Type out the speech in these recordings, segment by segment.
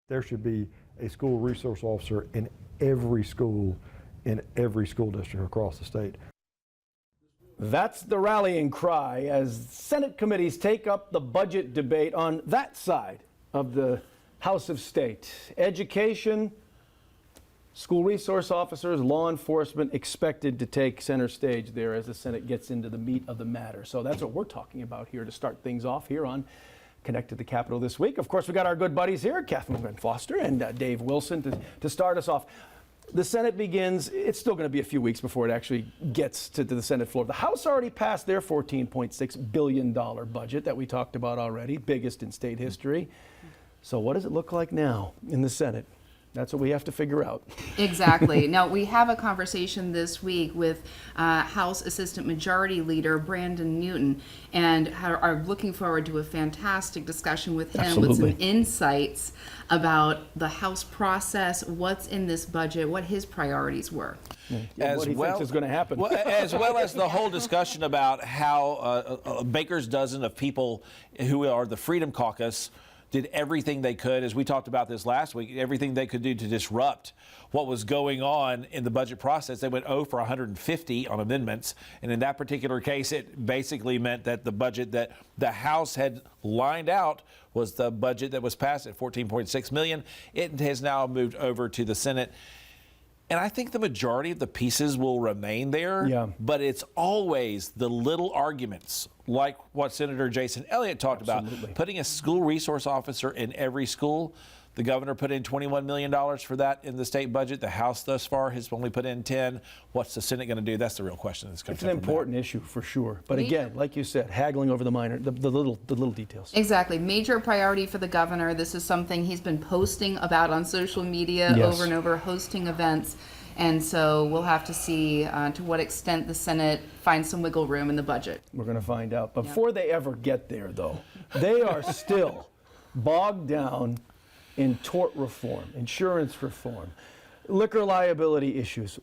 There should be a school resource officer in every school district across the state. That's the rallying cry as Senate committees take up the budget debate on that side of the House of State. Education, school resource officers, law enforcement expected to take center stage there as the Senate gets into the meat of the matter. So that's what we're talking about here to start things off here on Connect to the Capitol this week. Of course, we got our good buddies here, Catherine Foster and Dave Wilson, to start us off. The Senate begins. It's still going to be a few weeks before it actually gets to the Senate floor. The House already passed their $14.6 billion budget that we talked about already, biggest in state history. So what does it look like now in the Senate? That's what we have to figure out. Exactly. Now, we have a conversation this week with House Assistant Majority Leader Brandon Newton, and are looking forward to a fantastic discussion with him. Absolutely. With some insights about the House process, what's in this budget, what his priorities were. Yeah, what he thinks is going to happen. As well as the whole discussion about how a baker's dozen of people who are the Freedom Caucus did everything they could, as we talked about this last week, everything they could do to disrupt what was going on in the budget process. They went 0 for 150 on amendments, and in that particular case, it basically meant that the budget that the House had lined out was the budget that was passed at $14.6 million. It has now moved over to the Senate. And I think the majority of the pieces will remain there, but it's always the little arguments, like what Senator Jason Elliott talked about, putting a school resource officer in every school. The governor put in $21 million for that in the state budget. The House thus far has only put in 10. What's the Senate going to do? That's the real question. It's an important issue for sure. But again, like you said, haggling over the minor, the little details. Exactly. Major priority for the governor. This is something he's been posting about on social media over and over, hosting events. And so we'll have to see to what extent the Senate finds some wiggle room in the budget. We're going to find out. Before they ever get there, though, they are still bogged down in tort reform, insurance reform, liquor liability issues.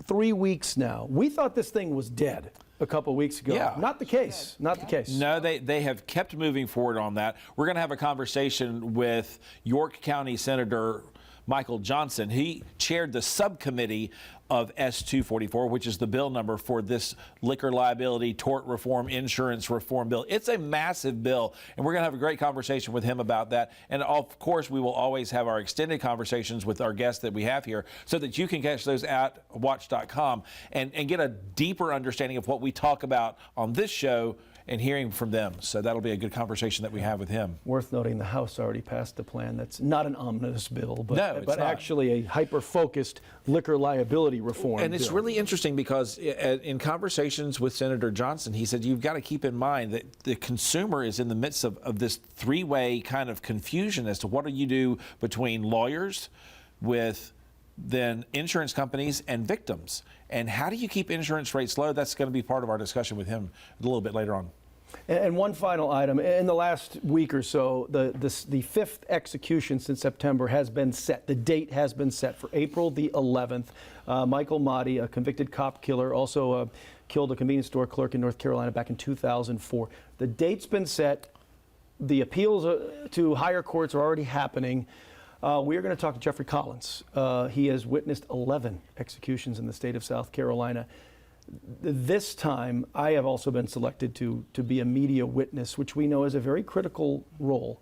3 weeks now. We thought this thing was dead a couple weeks ago. Yeah. Not the case. Not the case. No, they have kept moving forward on that. We're going to have a conversation with York County Senator Michael Johnson. He chaired the subcommittee of S-244, which is the bill number for this liquor liability, tort reform, insurance reform bill. It's a massive bill, and we're going to have a great conversation with him about that. And of course, we will always have our extended conversations with our guests that we have here so that you can catch those at WACH.com and get a deeper understanding of what we talk about on this show and hearing from them. So that'll be a good conversation that we have with him. Worth noting, the House already passed a plan that's not an omnibus bill, but, no, but actually a hyper-focused liquor liability reform And it's bill. really interesting because in conversations with Senator Johnson, he said, you've got to keep in mind that the consumer is in the midst of this three-way kind of confusion as to what do you do between lawyers, with then insurance companies and victims. And how do you keep insurance rates low? That's going to be part of our discussion with him a little bit later on. And one final item. In the last week or so, the fifth execution since September has been set. The date has been set for April the 11th. Michael Motti, a convicted cop killer, also killed a convenience store clerk in North Carolina back in 2004. The date's been set. The appeals to higher courts are already happening. We are going to talk to Jeffrey Collins. He has witnessed 11 executions in the state of South Carolina. This time, I have also been selected to be a media witness, which we know is a very critical role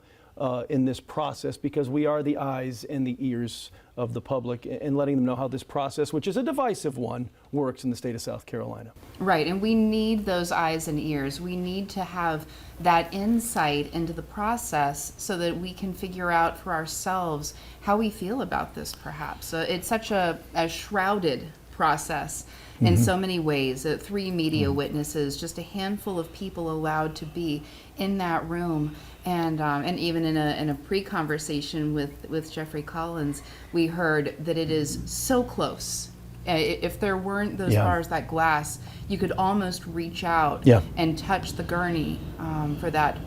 in this process because we are the eyes and the ears of the public and letting them know how this process, which is a divisive one, works in the state of South Carolina. Right, and we need those eyes and ears. We need to have that insight into the process so that we can figure out for ourselves how we feel about this, perhaps. It's such a shrouded process in so many ways. 3 media witnesses, just a handful of people allowed to be in that room. And even in a pre-conversation with Jeffrey Collins, we heard that it is so close. If there weren't those bars, that glass, you could almost reach out and touch the gurney for that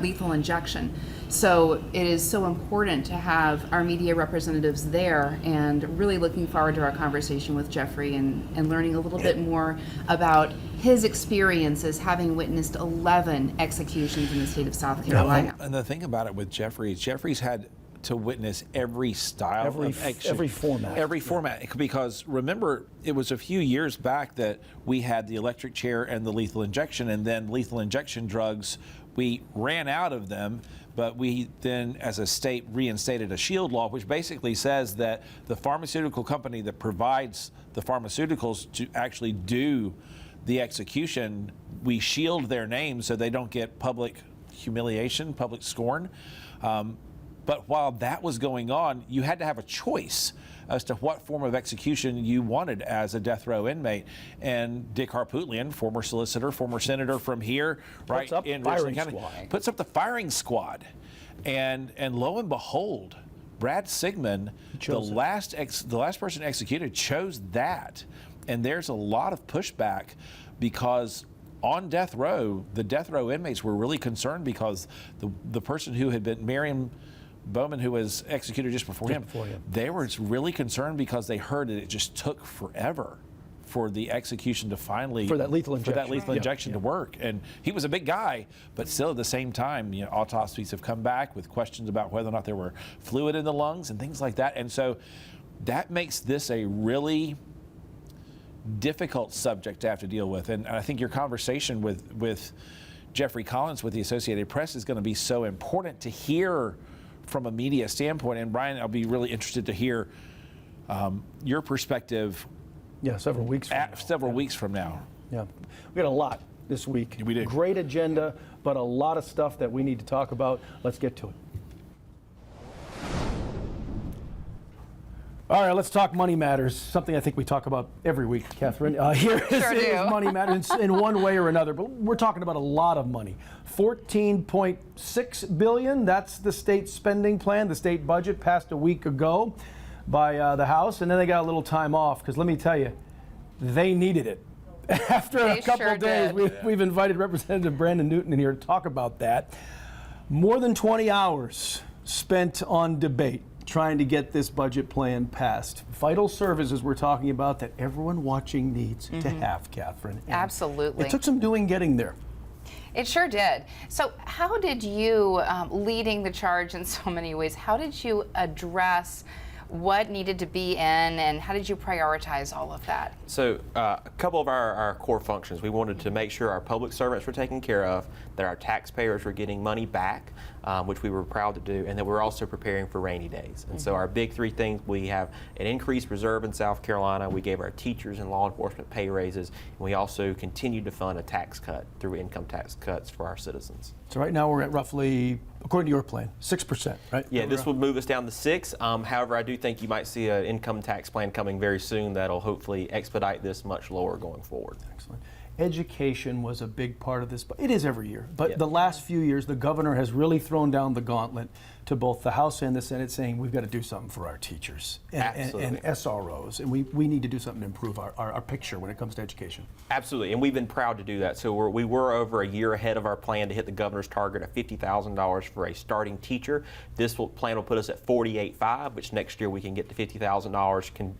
lethal injection. So it is so important to have our media representatives there, and really looking forward to our conversation with Jeffrey and learning a little bit more about his experiences having witnessed 11 executions in the state of South Carolina. And the thing about it with Jeffrey is Jeffrey's had to witness every style Every of execution. format. Format, because remember, it was a few years back that we had the electric chair and the lethal injection, and then lethal injection drugs, we ran out of them, but we then, as a state, reinstated a shield law, which basically says that the pharmaceutical company that provides the pharmaceuticals to actually do the execution, we shield their names so they don't get public humiliation, public scorn. But while that was going on, you had to have a choice as to what form of execution you wanted as a death row inmate. And Dick Harpootlian, former solicitor, former senator from here, right up in firing Richland County, squad. puts up the firing squad. And lo and behold, Brad Sigmund, the last person executed, chose that. And there's a lot of pushback because on death row, the death row inmates were really concerned because the person who had been Miriam Bowman, who was executed just before him, they were really concerned because they heard that it just took forever for the execution to finally For that lethal injection to work. And he was a big guy, but still at the same time, autopsies have come back with questions about whether or not there were fluid in the lungs and things like that. And so that makes this a really difficult subject to have to deal with. And I think your conversation with Jeffrey Collins with the Associated Press is going to be so important to hear from a media standpoint. And Brian, I'll be really interested to hear your perspective. Yeah, several weeks from now. Yeah, we got a lot this week. We did. Great agenda, but a lot of stuff that we need to talk about. Let's get to it. All right, let's talk money matters, something I think we talk about every week, Catherine. Here is money matters in one way or another, but we're talking about a lot of money. $14.6 billion, that's the state spending plan. The state budget passed a week ago by the House, and then they got a little time off, because let me tell you, they needed it. After a couple of days, we've invited Representative Brandon Newton in here to talk about that. More than 20 hours spent on debate, trying to get this budget plan passed. Vital services we're talking about that everyone watching needs to have, Catherine. And absolutely. It took some doing getting there. It sure did. So how did you, leading the charge in so many ways, how did you address what needed to be in, and how did you prioritize all of that? So a couple of our core functions. We wanted to make sure our public servants were taken care of, that our taxpayers were getting money back, which we were proud to do, and that we're also preparing for rainy days. And so our big three things, we have an increased reserve in South Carolina, we gave our teachers and law enforcement pay raises, and we also continued to fund a tax cut through income tax cuts for our citizens. So right now we're at roughly, according to your plan, 6%, right? Yeah, this would move us down to 6. However, I do think you might see an income tax plan coming very soon that'll hopefully expedite this much lower going forward. Excellent. Education was a big part of this, but it is every year. But the last few years, the governor has really thrown down the gauntlet to both the House and the Senate, saying we've got to do something for our teachers and SROs, and we need to do something to improve our picture when it comes to education. Absolutely, and we've been proud to do that. So we were over a year ahead of our plan to hit the governor's target of $50,000 for a starting teacher. This plan will put us at $48,500, which next year we can get to $50,000,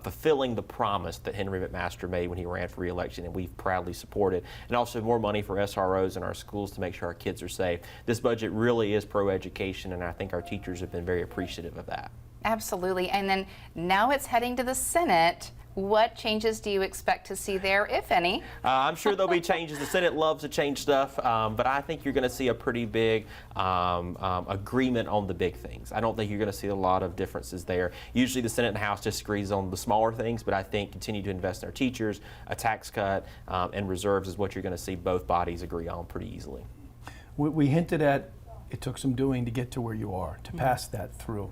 fulfilling the promise that Henry McMaster made when he ran for re-election, and we've proudly supported. And also more money for SROs in our schools to make sure our kids are safe. This budget really is pro-education, and I think our teachers have been very appreciative of that. Absolutely. And then now it's heading to the Senate. What changes do you expect to see there, if any? I'm sure there'll be changes. The Senate loves to change stuff, but I think you're going to see a pretty big agreement on the big things. I don't think you're going to see a lot of differences there. Usually the Senate and House disagrees on the smaller things, but I think continue to invest in our teachers, a tax cut, and reserves is what you're going to see both bodies agree on pretty easily. We hinted at it took some doing to get to where you are, to pass that through.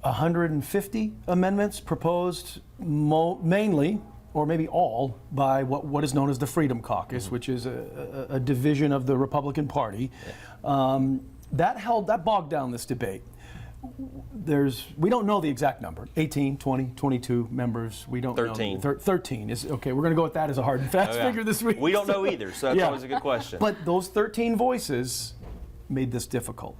150 amendments proposed mainly, or maybe all, by what is known as the Freedom Caucus, which is a division of the Republican Party. That bogged down this debate. We don't know the exact number, 18, 20, 22 members, we don't 13. know. 13 is, okay, we're going to go with that as a hard and fast figure this week. We don't know either, so that's always a good question. But those 13 voices made this difficult.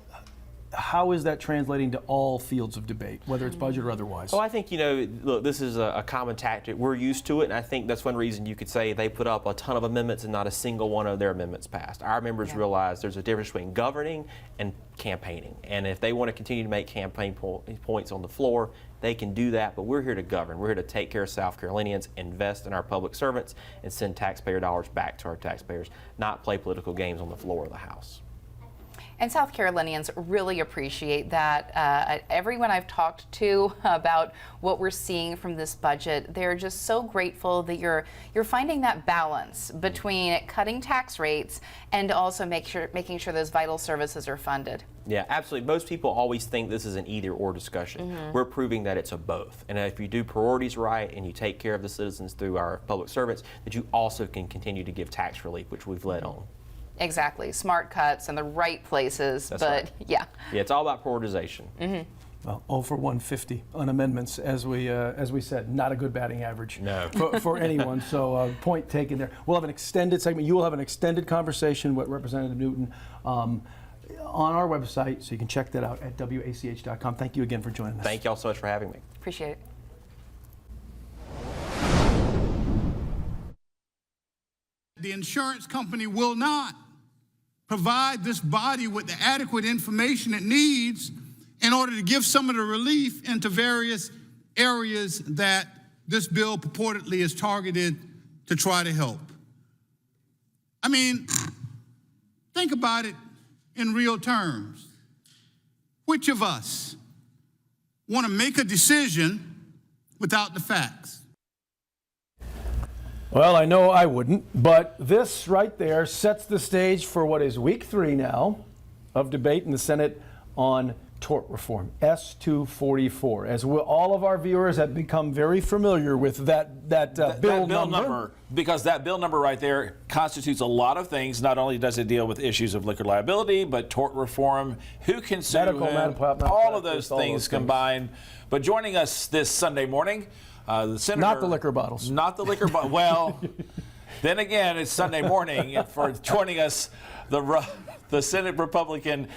how is that translating to all fields of debate, whether it's budget or otherwise? Well, I think, look, this is a common tactic. We're used to it, and I think that's one reason you could say they put up a ton of amendments and not a single one of their amendments passed. Our members realize there's a difference between governing and campaigning, and if they want to continue to make campaign points on the floor, they can do that, but we're here to govern. We're here to take care of South Carolinians, invest in our public servants, and send taxpayer dollars back to our taxpayers, not play political games on the floor of the House. And South Carolinians really appreciate that. Everyone I've talked to about what we're seeing from this budget, they're just so grateful that you're finding that balance between cutting tax rates and also making sure those vital services are funded. Yeah, absolutely. Most people always think this is an either-or discussion. We're proving that it's a both. And if you do priorities right and you take care of the citizens through our public servants, that you also can continue to give tax relief, which we've led on. Exactly. Smart cuts in the right places. That's but right. yeah. Yeah, it's all about prioritization. Well, 0 for 150 on amendments, as we said, not a good batting average No. for anyone. So point taken there. We'll have an extended segment. You will have an extended conversation with Representative Newton on our website, so you can check that out at wach.com. Thank you again for joining us. Thank y'all so much for having me. Appreciate it. The insurance company will not provide this body with the adequate information it needs in order to give some of the relief into various areas that this bill purportedly is targeted to try to help. I mean, think about it in real terms. Which of us want to make a decision without the facts? Well, I know I wouldn't, but this right there sets the stage for what is week 3 now of debate in the Senate on tort reform, S-244. As all of our viewers have become very familiar with that bill number. Because that bill number right there constitutes a lot of things. Not only does it deal with issues of liquor liability, but tort reform, who can sue Medical whom, malpractice, all of those all things those combined. But joining us this Sunday morning, the senator, Not the liquor bottles. Not the liquor bottle. Well, then again, it's Sunday morning for joining us, the Senate Republican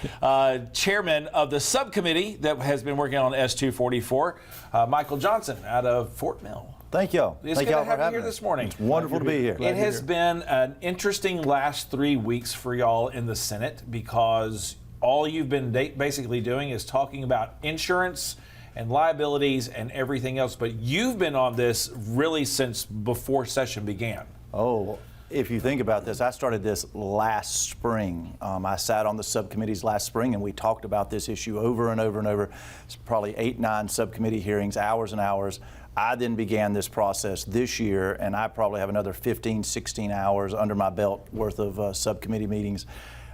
chairman of the subcommittee that has been working on S-244, Michael Johnson out of Fort Mill. Thank y'all. It's Thank good y'all to have for you here having this me. morning. It's wonderful to be here. It has been an interesting last 3 weeks for y'all in the Senate because all you've been basically doing is talking about insurance and liabilities and everything else, but you've been on this really since before session began. Oh, if you think about this, I started this last spring. I sat on the subcommittees last spring and we talked about this issue over and over and over. It's probably 8, 9 subcommittee hearings, hours and hours. I then began this process this year, and I probably have another 15, 16 hours under my belt worth of subcommittee meetings.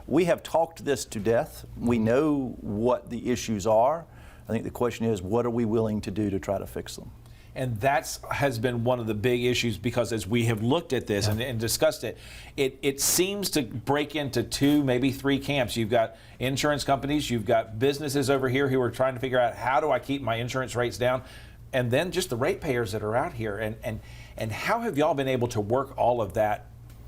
We have talked this to death. We know what the issues are. I think the question is, what are we willing to do to try to fix them? And that has been one of the big issues because as we have looked at this and discussed it, it seems to break into 2, maybe 3 camps. You've got insurance companies, you've got businesses over here who are trying to figure out how do I keep my insurance rates down, and then just the ratepayers that are out here. And how have y'all been able to work all of that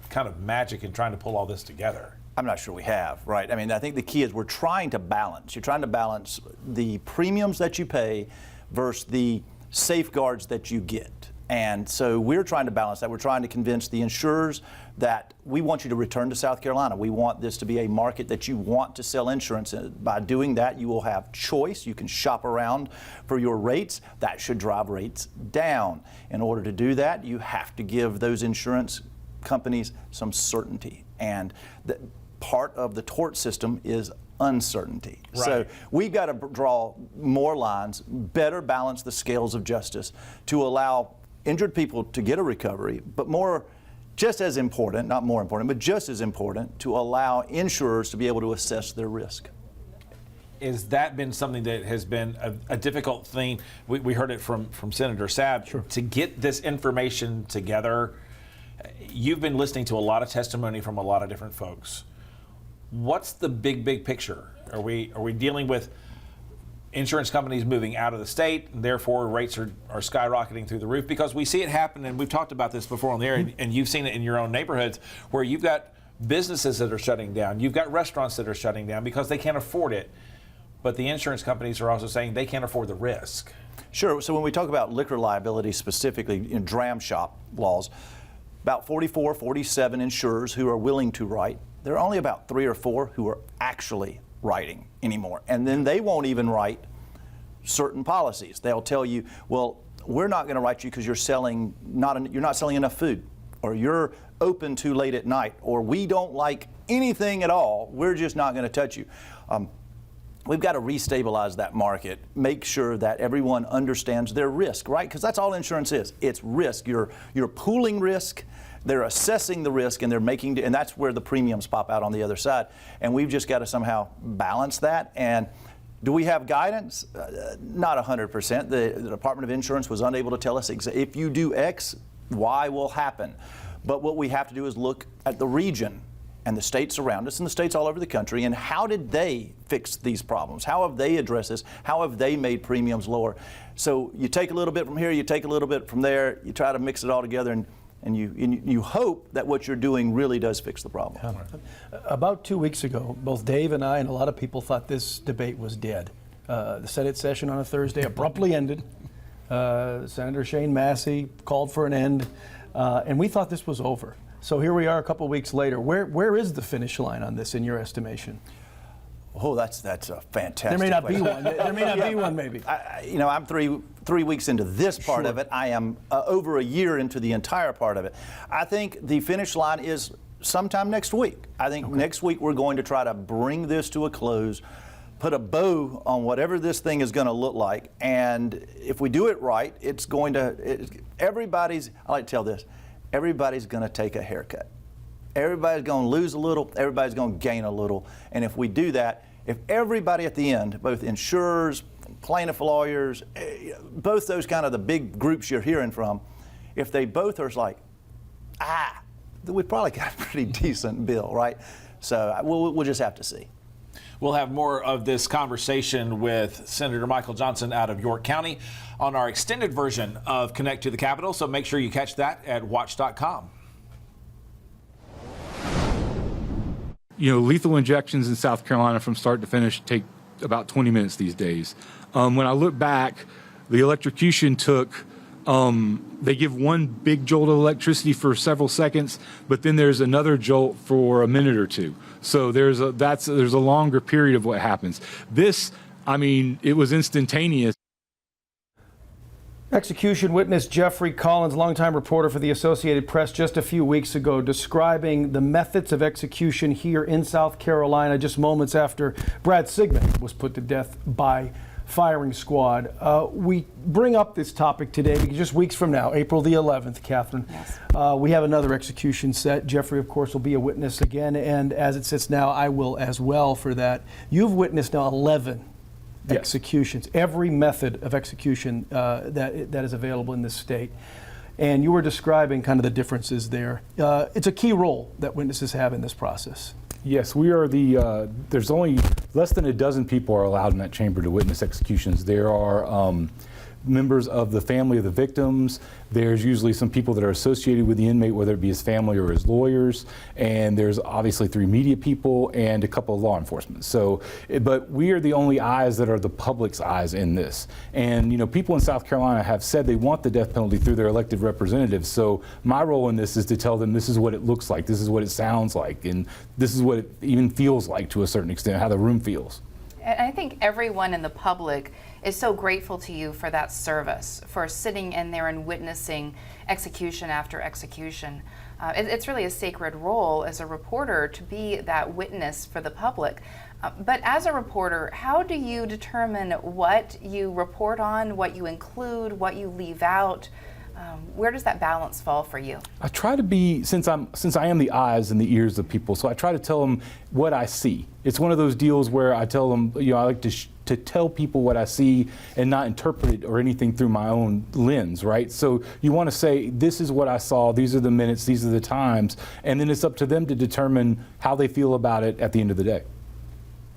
kind of magic in trying to pull all this together? I'm not sure we have, right? I mean, I think the key is we're trying to balance. You're trying to balance the premiums that you pay versus the safeguards that you get. And so we're trying to balance that. We're trying to convince the insurers that we want you to return to South Carolina. We want this to be a market that you want to sell insurance in. By doing that, you will have choice. You can shop around for your rates. That should drive rates down. In order to do that, you have to give those insurance companies some certainty. And part of the tort system is uncertainty. Right. So we've got to draw more lines, better balance the scales of justice to allow injured people to get a recovery, but just as important, not more important, but just as important, to allow insurers to be able to assess their risk. Has that been something that has been a difficult thing? We heard it from Senator Saab. Sure. To get this information together, you've been listening to a lot of testimony from a lot of different folks. What's the big picture? Are we dealing with insurance companies moving out of the state, and therefore rates are skyrocketing through the roof? Because we see it happen, and we've talked about this before on the air, and you've seen it in your own neighborhoods, where you've got businesses that are shutting down, you've got restaurants that are shutting down because they can't afford it. but the insurance companies are also saying they can't afford the risk. Sure. So when we talk about liquor liability specifically in dram shop laws, about 44, 47 insurers who are willing to write. There are only about 3 or 4 who are actually writing anymore. And then they won't even write certain policies. They'll tell you, well, we're not going to write you because you're not selling enough food, or you're open too late at night, or we don't like anything at all. We're just not going to touch you. We've got to restabilize that market, make sure that everyone understands their risk, right? Because that's all insurance is. It's risk. You're pooling risk. They're assessing the risk, and and that's where the premiums pop out on the other side. And we've just got to somehow balance that. And do we have guidance? Not 100%. The Department of Insurance was unable to tell us if you do X, Y will happen. But what we have to do is look at the region and the states around us and the states all over the country, and how did they fix these problems? How have they addressed this? How have they made premiums lower? So you take a little bit from here, you take a little bit from there, you try to mix it all together, and you hope that what you're doing really does fix the problem. About 2 weeks ago, both Dave and I and a lot of people thought this debate was dead. The Senate session on a Thursday abruptly ended. Senator Shane Massey called for an end, and we thought this was over. So here we are a couple weeks later. Where is the finish line on this in your estimation? Oh, that's a fantastic. There may not question. be one. There may not be one, maybe. I'm three weeks into this part of it. I am over a year into the entire part of it. I think the finish line is sometime next week. I think next week we're going to try to bring this to a close, put a bow on whatever this thing is going to look like, and if we do it right, it's going to. I like to tell this. Everybody's going to take a haircut. Everybody's going to lose a little, everybody's going to gain a little. And if we do that, if everybody at the end, both insurers, plaintiff lawyers, both those kind of the big groups you're hearing from, if they both are like, then we probably got a pretty decent bill, right? So we'll just have to see. We'll have more of this conversation with Senator Michael Johnson out of York County on our extended version of Connect to the Capitol, so make sure you catch that at WACH.com. Lethal injections in South Carolina from start to finish take about 20 minutes these days. When I look back, the electrocution took, they give one big jolt of electricity for several seconds, but then there's another jolt for a minute or two. So there's a longer period of what happens. This, it was instantaneous. Execution witness Jeffrey Collins, longtime reporter for the Associated Press, just a few weeks ago describing the methods of execution here in South Carolina just moments after Brad Sigmund was put to death by firing squad. We bring up this topic today because just weeks from now, April the 11th, Catherine, we have another execution set. Jeffrey, of course, will be a witness again, and as it sits now, I will as well for that. You've witnessed now 11 executions, every method of execution that is available in this state. And you were describing kind of the differences there. It's a key role that witnesses have in this process. Yes, we are there's only less than a dozen people are allowed in that chamber to witness executions. There are members of the family of the victims. There's usually some people that are associated with the inmate, whether it be his family or his lawyers. And there's obviously 3 media people and a couple of law enforcement. So, but we are the only eyes that are the public's eyes in this. And, people in South Carolina have said they want the death penalty through their elected representatives. So my role in this is to tell them this is what it looks like, this is what it sounds like, and this is what it even feels like to a certain extent, how the room feels. And I think everyone in the public is so grateful to you for that service, for sitting in there and witnessing execution after execution. It's really a sacred role as a reporter to be that witness for the public. But as a reporter, how do you determine what you report on, what you include, what you leave out? Where does that balance fall for you? I try to be, since I am the eyes and the ears of people, so I try to tell them what I see. It's one of those deals where I tell them, I like to tell people what I see and not interpret it or anything through my own lens, right? So you want to say, this is what I saw, these are the minutes, these are the times, and then it's up to them to determine how they feel about it at the end of the day.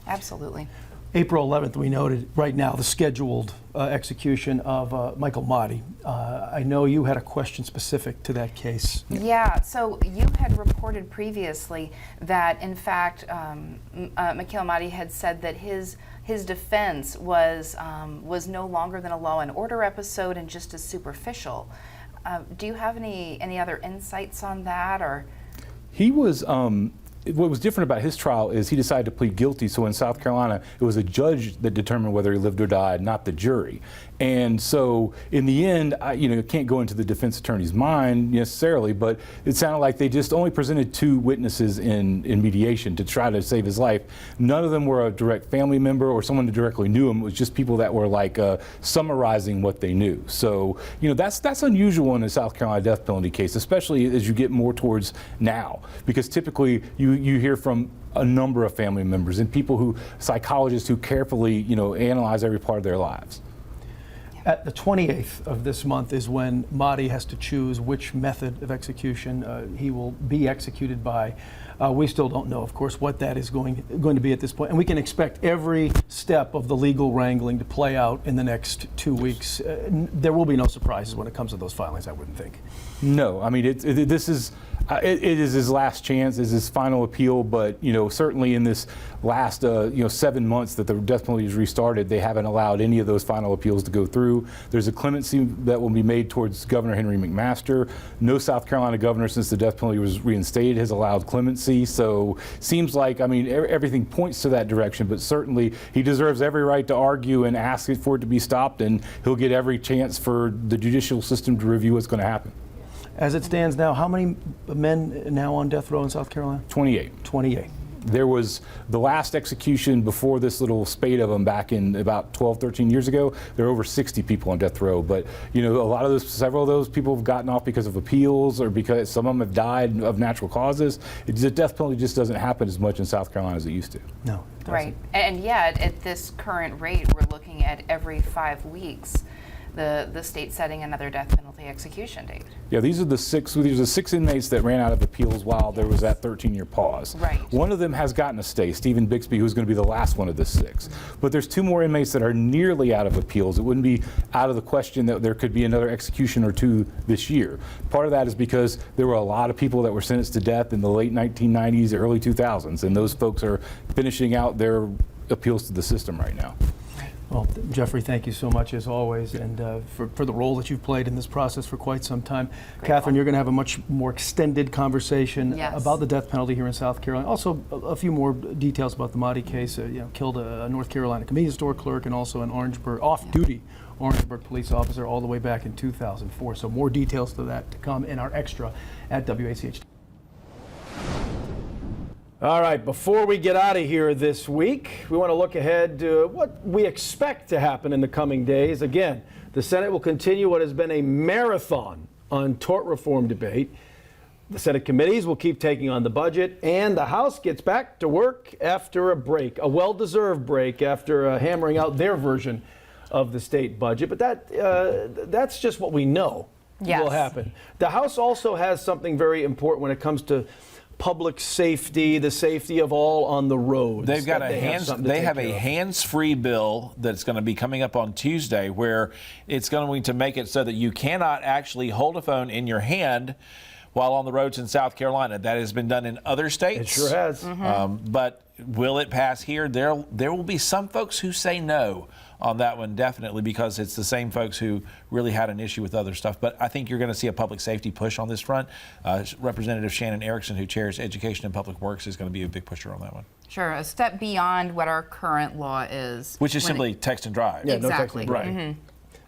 Absolutely. April 11th, we noted right now the scheduled execution of Michael Motti. I know you had a question specific to that case. Yeah, so you had reported previously that, in fact, Michael Motti had said that his defense was no longer than a law and order episode and just as superficial. Do you have any other insights on that, or? He was, what was different about his trial is he decided to plead guilty. So in South Carolina, it was a judge that determined whether he lived or died, not the jury. And so in the end, you can't go into the defense attorney's mind necessarily, but it sounded like they just only presented 2 witnesses in mediation to try to save his life. None of them were a direct family member or someone that directly knew him. It was just people that were like summarizing what they knew. So, that's unusual in a South Carolina death penalty case, especially as you get more towards now, because typically you hear from a number of family members and psychologists who carefully, analyze every part of their lives. At the 28th of this month is when Motti has to choose which method of execution he will be executed by. We still don't know, of course, what that is going to be at this point. And we can expect every step of the legal wrangling to play out in the next 2 weeks. There will be no surprises when it comes to those filings, I wouldn't think. No, I mean, this is it is his last chance, is his final appeal, but certainly in this last 7 months that the death penalty is restarted, they haven't allowed any of those final appeals to go through. There's a clemency that will be made towards Governor Henry McMaster. No South Carolina governor since the death penalty was reinstated has allowed clemency, so seems like, everything points to that direction, but certainly he deserves every right to argue and ask for it to be stopped, and he'll get every chance for the judicial system to review what's going to happen. As it stands now, how many men now on death row in South Carolina? 28. 28. There was the last execution before this little spate of them back in about 12, 13 years ago. There were over 60 people on death row, but several of those people have gotten off because of appeals or because some of them have died of natural causes. The death penalty just doesn't happen as much in South Carolina as it used to. No. Right, and yet at this current rate, we're looking at every 5 weeks. The state setting another death penalty execution date. Yeah, these are the 6 inmates that ran out of appeals while there was that 13-year pause. Right. One of them has gotten a stay, Stephen Bixby, who's going to be the last one of the 6. But there's 2 more inmates that are nearly out of appeals. It wouldn't be out of the question that there could be another execution or 2 this year. Part of that is because there were a lot of people that were sentenced to death in the late 1990s, early 2000s, and those folks are finishing out their appeals to the system right now. Well, Jeffrey, thank you so much as always, and for the role that you've played in this process for quite some time. Catherine, you're going to have a much more extended conversation about the death penalty here in South Carolina. Also, a few more details about the Motti case. Killed a North Carolina convenience store clerk and also an off-duty Orangeburg police officer all the way back in 2004. So more details to that to come in our extra at WACH. All right, before we get out of here this week, we want to look ahead to what we expect to happen in the coming days. Again, the Senate will continue what has been a marathon on tort reform debate. The Senate committees will keep taking on the budget, and the House gets back to work after a break, a well-deserved break after hammering out their version of the state budget. But that's just what we know will happen. The House also has something very important when it comes to public safety, the safety of all on the roads. They've got a hands-free bill that's going to be coming up on Tuesday, where it's going to make it so that you cannot actually hold a phone in your hand while on the roads in South Carolina. That has been done in other states. It sure has. But will it pass here? There will be some folks who say no on that one, definitely, because it's the same folks who really had an issue with other stuff. But I think you're going to see a public safety push on this front. Representative Shannon Erickson, who chairs Education and Public Works, is going to be a big pusher on that one. Sure, a step beyond what our current law is. Which is simply text and drive. Yeah, exactly. No text and drive. Right.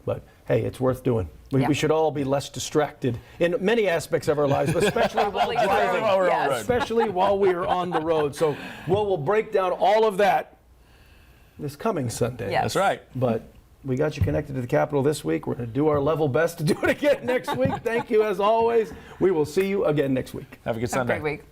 But hey, it's worth doing. We should all be less distracted in many aspects of our lives, but especially while driving, especially while we are on the road. So we'll break down all of that this coming Sunday. Yes. That's right. But we got you connected to the Capitol this week. We're going to do our level best to do it again next week. Thank you as always. We will see you again next week. Have a good Sunday. Have a great week.